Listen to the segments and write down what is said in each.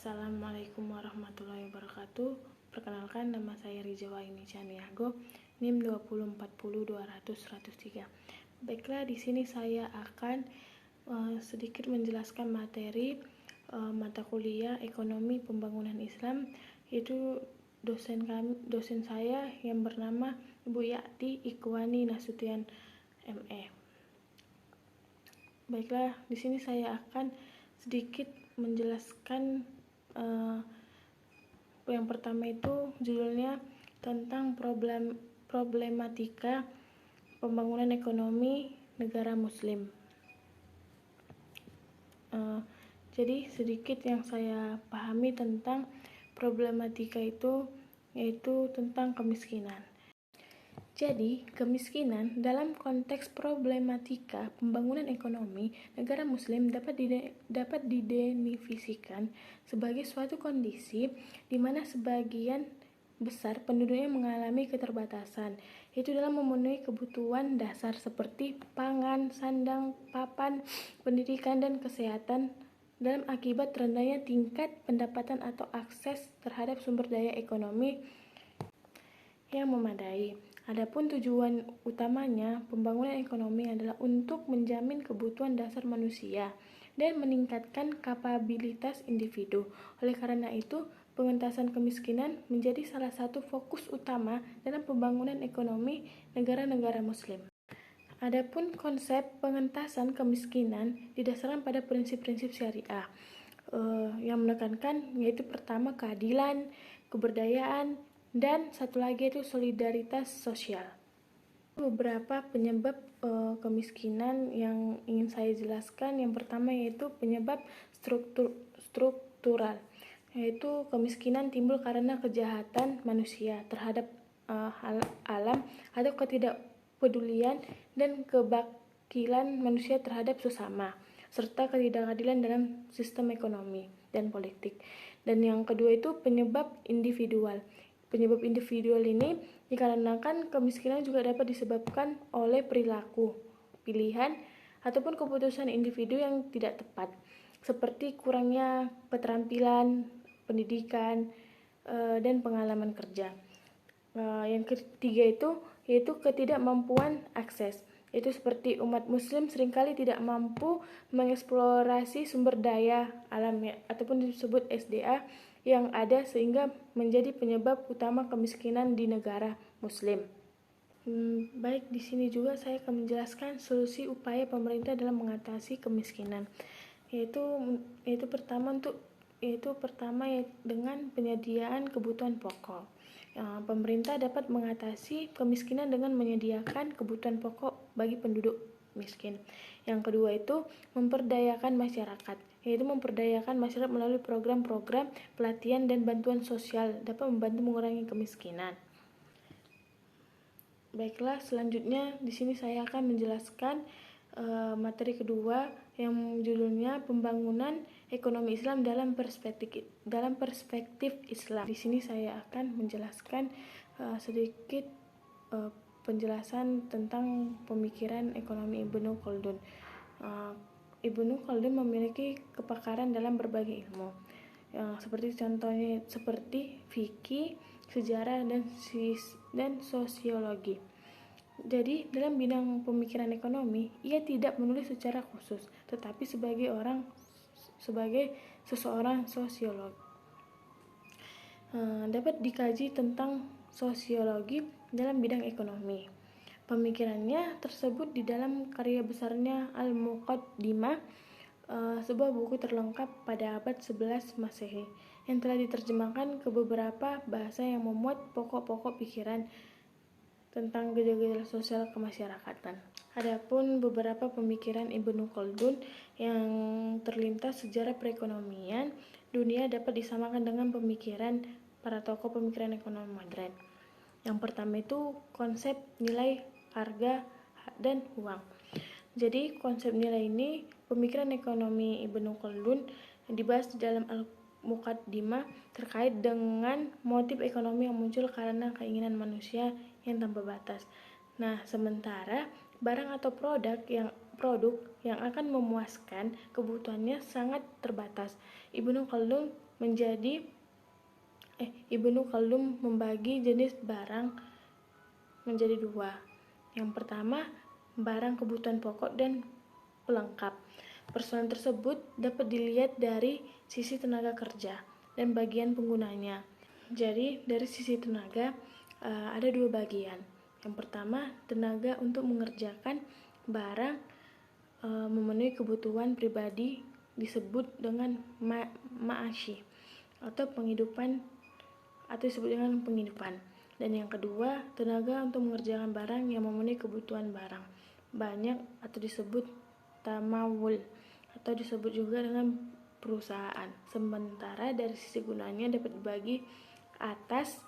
Assalamualaikum warahmatullahi wabarakatuh. Perkenalkan, nama saya Rizwa Aini Chaniago, NIM 2040200-103. Baiklah, di sini saya akan sedikit menjelaskan materi mata kuliah Ekonomi Pembangunan Islam, yaitu dosen saya yang bernama Ibu Yati Ikhwani Nasution ME. Baiklah, di sini saya akan sedikit menjelaskan yang pertama itu judulnya tentang problematika pembangunan ekonomi negara muslim. Jadi sedikit yang saya pahami tentang problematika itu yaitu tentang kemiskinan. Jadi, kemiskinan dalam konteks problematika pembangunan ekonomi negara muslim dapat didefinisikan sebagai suatu kondisi di mana sebagian besar penduduknya mengalami keterbatasan, yaitu dalam memenuhi kebutuhan dasar seperti pangan, sandang, papan, pendidikan, dan kesehatan dalam akibat rendahnya tingkat pendapatan atau akses terhadap sumber daya ekonomi yang memadai. Adapun tujuan utamanya pembangunan ekonomi adalah untuk menjamin kebutuhan dasar manusia dan meningkatkan kapabilitas individu. Oleh karena itu, pengentasan kemiskinan menjadi salah satu fokus utama dalam pembangunan ekonomi negara-negara muslim. Adapun konsep pengentasan kemiskinan didasarkan pada prinsip-prinsip syariah yang menekankan yaitu pertama keadilan, keberdayaan, dan satu lagi itu solidaritas sosial. Beberapa penyebab kemiskinan yang ingin saya jelaskan. Yang pertama yaitu penyebab struktural, yaitu kemiskinan timbul karena kejahatan manusia terhadap alam atau ketidakpedulian dan kebakilan manusia terhadap sesama, serta ketidakadilan dalam sistem ekonomi dan politik. Dan yang kedua itu penyebab individual. Penyebab individual ini dikarenakan kemiskinan juga dapat disebabkan oleh perilaku, pilihan, ataupun keputusan individu yang tidak tepat, seperti kurangnya keterampilan, pendidikan, dan pengalaman kerja. Yang ketiga itu yaitu ketidakmampuan akses, yaitu seperti umat muslim seringkali tidak mampu mengeksplorasi sumber daya alam ataupun disebut SDA yang ada sehingga menjadi penyebab utama kemiskinan di negara muslim. Baik, di sini juga saya akan menjelaskan solusi upaya pemerintah dalam mengatasi kemiskinan, yaitu pertama dengan penyediaan kebutuhan pokok. Pemerintah dapat mengatasi kemiskinan dengan menyediakan kebutuhan pokok bagi penduduk miskin. Yang kedua itu memperdayakan masyarakat, yaitu memperdayakan masyarakat melalui program-program pelatihan dan bantuan sosial dapat membantu mengurangi kemiskinan. Baiklah, selanjutnya di sini saya akan menjelaskan materi kedua yang judulnya pembangunan ekonomi Islam dalam perspektif Islam. Di sini saya akan menjelaskan sedikit penjelasan tentang pemikiran ekonomi Ibnu Khaldun. Ibnu Khaldun memiliki kepakaran dalam berbagai ilmu, seperti fikih, sejarah, dan sosiologi. Jadi, dalam bidang pemikiran ekonomi, ia tidak menulis secara khusus, tetapi sebagai seseorang sosiolog. Dapat dikaji tentang sosiologi dalam bidang ekonomi. Pemikirannya tersebut di dalam karya besarnya Al-Muqaddimah, sebuah buku terlengkap pada abad 11 Masehi yang telah diterjemahkan ke beberapa bahasa yang memuat pokok-pokok pikiran tentang gejala sosial kemasyarakatan. Adapun beberapa pemikiran Ibnu Khaldun yang terlintas sejarah perekonomian dunia dapat disamakan dengan pemikiran para tokoh pemikiran ekonomi modern. Yang pertama itu konsep nilai, harga, dan uang. Jadi konsep nilai ini pemikiran ekonomi Ibnu Khaldun yang dibahas di dalam Al-Muqaddimah terkait dengan motif ekonomi yang muncul karena keinginan manusia yang tanpa batas. Nah, sementara barang atau produk yang akan memuaskan kebutuhannya sangat terbatas. Ibnu Khaldun Ibnu Khaldun membagi jenis barang menjadi dua. Yang pertama, barang kebutuhan pokok dan pelengkap. Persoalan tersebut dapat dilihat dari sisi tenaga kerja dan bagian penggunanya. Jadi, dari sisi tenaga ada dua bagian. Yang pertama, tenaga untuk mengerjakan barang memenuhi kebutuhan pribadi disebut dengan ma'ashi atau penghidupan, atau disebut dengan penghidupan. Dan yang kedua, tenaga untuk mengerjakan barang yang memenuhi kebutuhan barang banyak atau disebut tamawul atau disebut juga dengan perusahaan. Sementara dari sisi gunanya dapat dibagi atas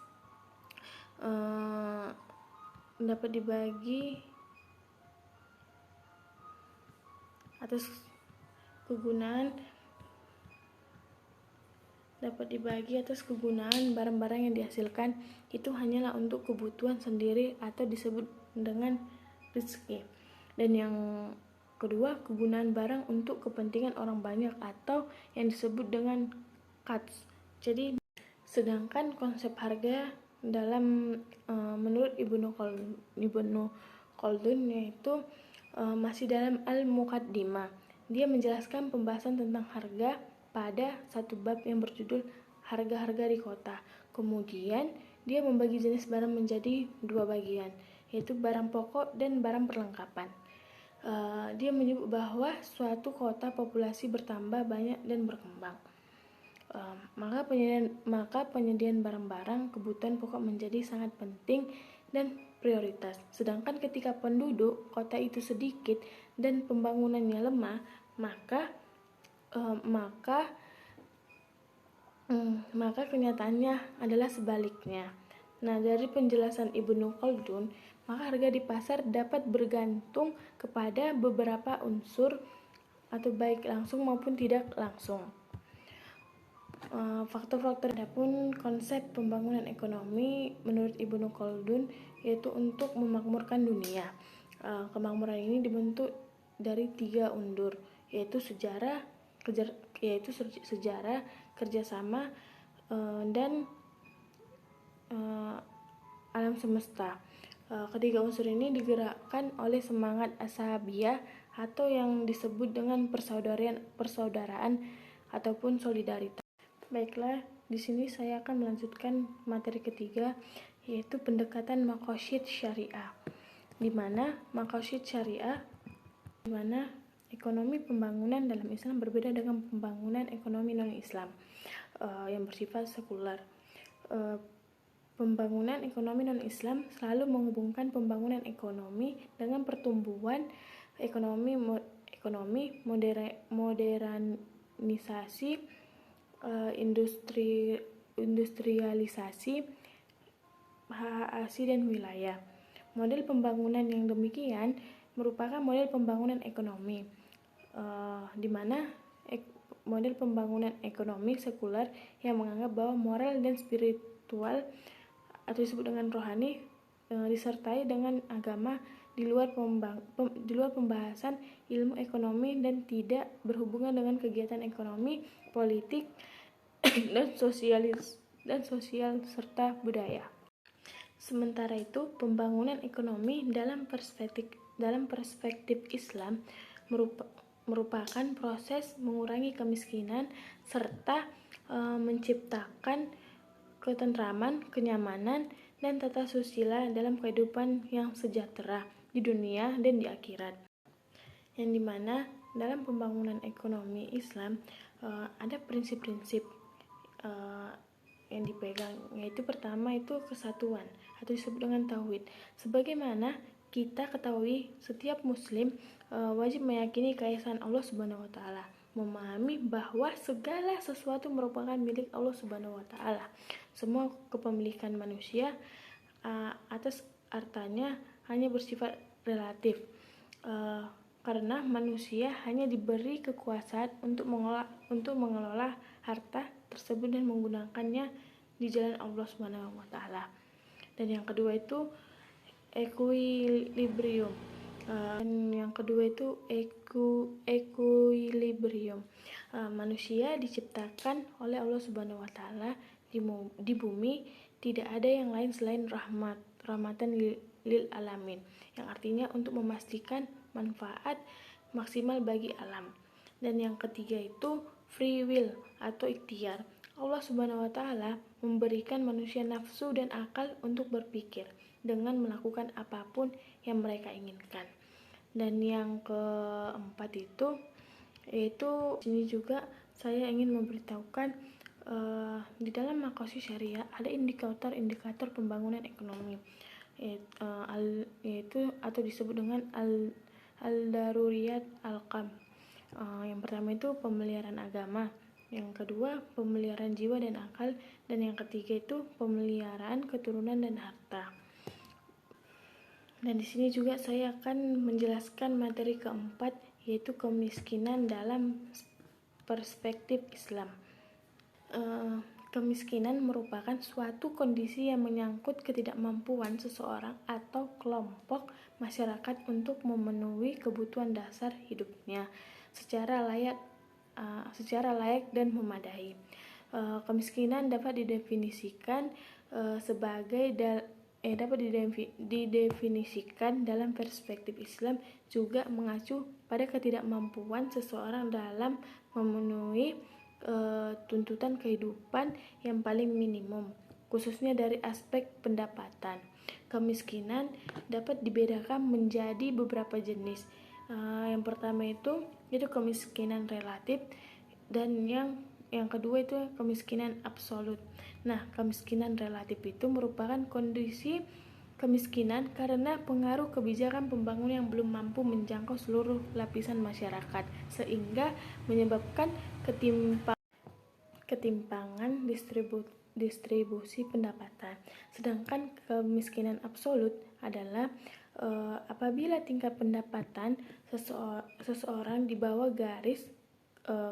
kegunaan barang-barang yang dihasilkan itu hanyalah untuk kebutuhan sendiri atau disebut dengan rezeki. Dan yang kedua, kegunaan barang untuk kepentingan orang banyak atau yang disebut dengan kats. Jadi, sedangkan konsep harga dalam menurut Ibnu Khaldun yaitu masih dalam Al-Muqaddimah. Dia menjelaskan pembahasan tentang harga pada satu bab yang berjudul harga-harga di kota. Kemudian dia membagi jenis barang menjadi dua bagian, yaitu barang pokok dan barang perlengkapan. Dia menyebut bahwa suatu kota populasi bertambah banyak dan berkembang. Maka penyediaan barang-barang kebutuhan pokok menjadi sangat penting dan prioritas. Sedangkan ketika penduduk kota itu sedikit dan pembangunannya lemah, maka kenyataannya adalah sebaliknya. Nah, dari penjelasan Ibnu Khaldun, maka harga di pasar dapat bergantung kepada beberapa unsur atau baik langsung maupun tidak langsung. Faktor-faktor adapun konsep pembangunan ekonomi menurut Ibnu Khaldun yaitu untuk memakmurkan dunia. Kemakmuran ini dibentuk dari 3 unsur, yaitu sejarah, kerjasama, dan alam semesta. Ketiga unsur ini digerakkan oleh semangat ashabiyah atau yang disebut dengan persaudaraan ataupun solidaritas. Baiklah, di sini saya akan melanjutkan materi ketiga, yaitu pendekatan maqasid syariah. Di mana ekonomi pembangunan dalam Islam berbeda dengan pembangunan ekonomi non-Islam yang bersifat sekuler. Pembangunan ekonomi non-Islam selalu menghubungkan pembangunan ekonomi dengan pertumbuhan ekonomi, modernisasi, industrialisasi, dan wilayah. Model pembangunan yang demikian merupakan model pembangunan ekonomi, di mana model pembangunan ekonomi sekuler yang menganggap bahwa moral dan spiritual atau disebut dengan rohani disertai dengan agama di luar pembahasan ilmu ekonomi dan tidak berhubungan dengan kegiatan ekonomi, politik, dan sosial serta budaya. Sementara itu, pembangunan ekonomi dalam perspektif Islam merupakan proses mengurangi kemiskinan serta menciptakan ketentraman, kenyamanan, dan tata susila dalam kehidupan yang sejahtera di dunia dan di akhirat. Yang dimana dalam pembangunan ekonomi Islam ada prinsip-prinsip yang dipegang, yaitu pertama itu kesatuan atau disebut dengan tauhid. Sebagaimana kita ketahui, setiap muslim wajib meyakini keesaan Allah Subhanahu wa taala, memahami bahwa segala sesuatu merupakan milik Allah Subhanahu wa taala. Semua kepemilikan manusia atas hartanya hanya bersifat relatif. Karena manusia hanya diberi kekuasaan untuk mengelola harta tersebut dan menggunakannya di jalan Allah Subhanahu wa taala. Dan yang kedua itu equilibrium. Manusia diciptakan oleh Allah Subhanahu wa taala di bumi, tidak ada yang lain selain rahmatan lil alamin, yang artinya untuk memastikan manfaat maksimal bagi alam. Dan yang ketiga itu free will atau ikhtiar. Allah Subhanahu wa taala memberikan manusia nafsu dan akal untuk berpikir dengan melakukan apapun yang mereka inginkan. Dan yang keempat itu yaitu sini juga saya ingin memberitahukan di dalam maqasid syariah ada indikator pembangunan ekonomi, yaitu atau disebut dengan al-daruriyat al-qam. Yang pertama itu pemeliharaan agama, yang kedua pemeliharaan jiwa dan akal, dan yang ketiga itu pemeliharaan keturunan dan harta. Dan di sini juga saya akan menjelaskan materi keempat, yaitu kemiskinan dalam perspektif Islam. Kemiskinan merupakan suatu kondisi yang menyangkut ketidakmampuan seseorang atau kelompok masyarakat untuk memenuhi kebutuhan dasar hidupnya secara layak dan memadai. Kemiskinan dapat didefinisikan dalam perspektif Islam juga mengacu pada ketidakmampuan seseorang dalam memenuhi tuntutan kehidupan yang paling minimum, khususnya dari aspek pendapatan. Kemiskinan dapat dibedakan menjadi beberapa jenis. Yang pertama itu kemiskinan relatif, dan yang kedua itu kemiskinan absolut. Nah, kemiskinan relatif itu merupakan kondisi kemiskinan karena pengaruh kebijakan pembangunan yang belum mampu menjangkau seluruh lapisan masyarakat, sehingga menyebabkan ketimpangan distribusi pendapatan. Sedangkan kemiskinan absolut adalah apabila tingkat pendapatan seseorang di bawah garis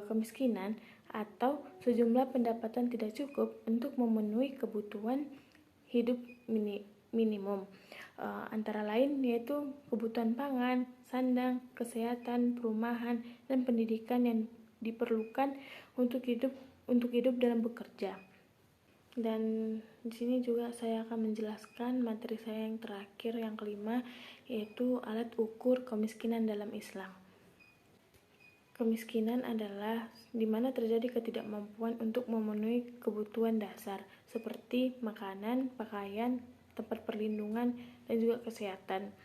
kemiskinan atau sejumlah pendapatan tidak cukup untuk memenuhi kebutuhan hidup minimum, antara lain yaitu kebutuhan pangan, sandang, kesehatan, perumahan, dan pendidikan yang diperlukan untuk hidup dalam bekerja. Dan di sini juga saya akan menjelaskan materi saya yang terakhir, yang kelima, yaitu alat ukur kemiskinan dalam Islam. Kemiskinan adalah di mana terjadi ketidakmampuan untuk memenuhi kebutuhan dasar seperti makanan, pakaian, tempat perlindungan, dan juga kesehatan.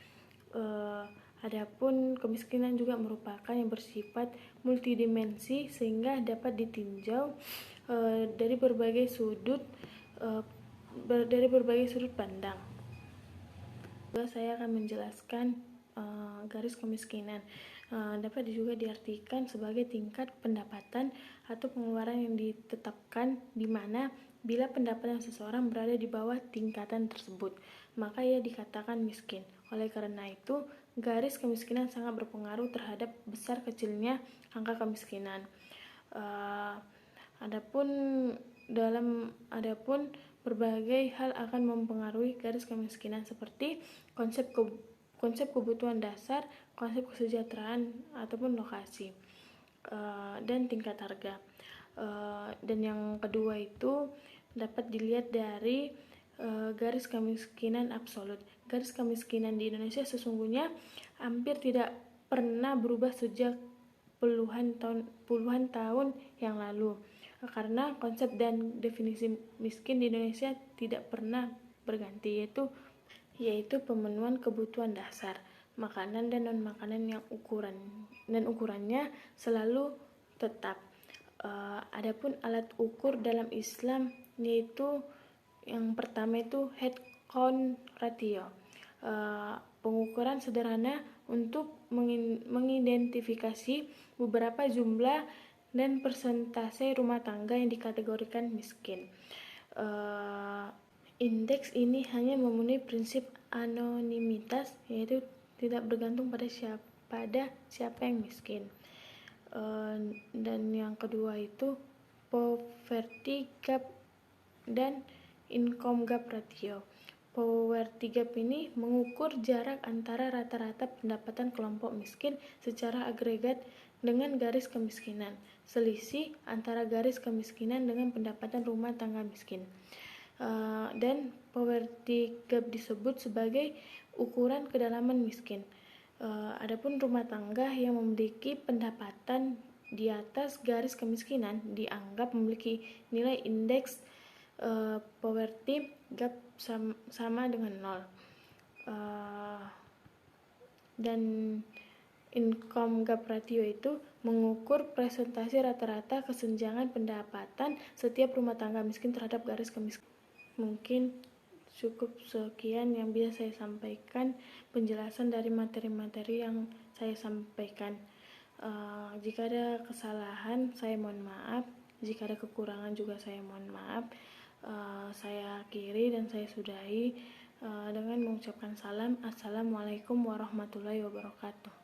Adapun kemiskinan juga merupakan yang bersifat multidimensi sehingga dapat ditinjau dari berbagai sudut pandang. Saya akan menjelaskan garis kemiskinan. Dapat juga diartikan sebagai tingkat pendapatan atau pengeluaran yang ditetapkan, di mana bila pendapatan seseorang berada di bawah tingkatan tersebut, maka ia dikatakan miskin. Oleh karena itu, garis kemiskinan sangat berpengaruh terhadap besar kecilnya angka kemiskinan. Adapun berbagai hal akan mempengaruhi garis kemiskinan seperti konsep kebutuhan dasar, konsep kesejahteraan ataupun lokasi, dan tingkat harga. Dan yang kedua itu dapat dilihat dari garis kemiskinan absolut. Garis kemiskinan di Indonesia sesungguhnya hampir tidak pernah berubah sejak puluhan tahun yang lalu, karena konsep dan definisi miskin di Indonesia tidak pernah berganti, yaitu pemenuhan kebutuhan dasar, makanan dan non-makanan yang ukurannya selalu tetap. Adapun alat ukur dalam Islam yaitu yang pertama itu head count ratio, pengukuran sederhana untuk mengidentifikasi beberapa jumlah dan persentase rumah tangga yang dikategorikan miskin. Indeks ini hanya memenuhi prinsip anonimitas, yaitu tidak bergantung pada siapa yang miskin. Dan yang kedua itu poverty gap dan income gap ratio. Poverty gap ini mengukur jarak antara rata-rata pendapatan kelompok miskin secara agregat dengan garis kemiskinan, selisih antara garis kemiskinan dengan pendapatan rumah tangga miskin. Dan poverty gap disebut sebagai ukuran kedalaman miskin. Adapun rumah tangga yang memiliki pendapatan di atas garis kemiskinan dianggap memiliki nilai indeks poverty gap sama dengan 0. Dan income gap ratio itu mengukur presentasi rata-rata kesenjangan pendapatan setiap rumah tangga miskin terhadap garis kemiskinan. Mungkin cukup sekian yang bisa saya sampaikan, penjelasan dari materi-materi yang saya sampaikan. Jika ada kesalahan, saya mohon maaf. Jika ada kekurangan juga saya mohon maaf. Saya akhiri dan saya sudahi dengan mengucapkan salam. Assalamualaikum warahmatullahi wabarakatuh.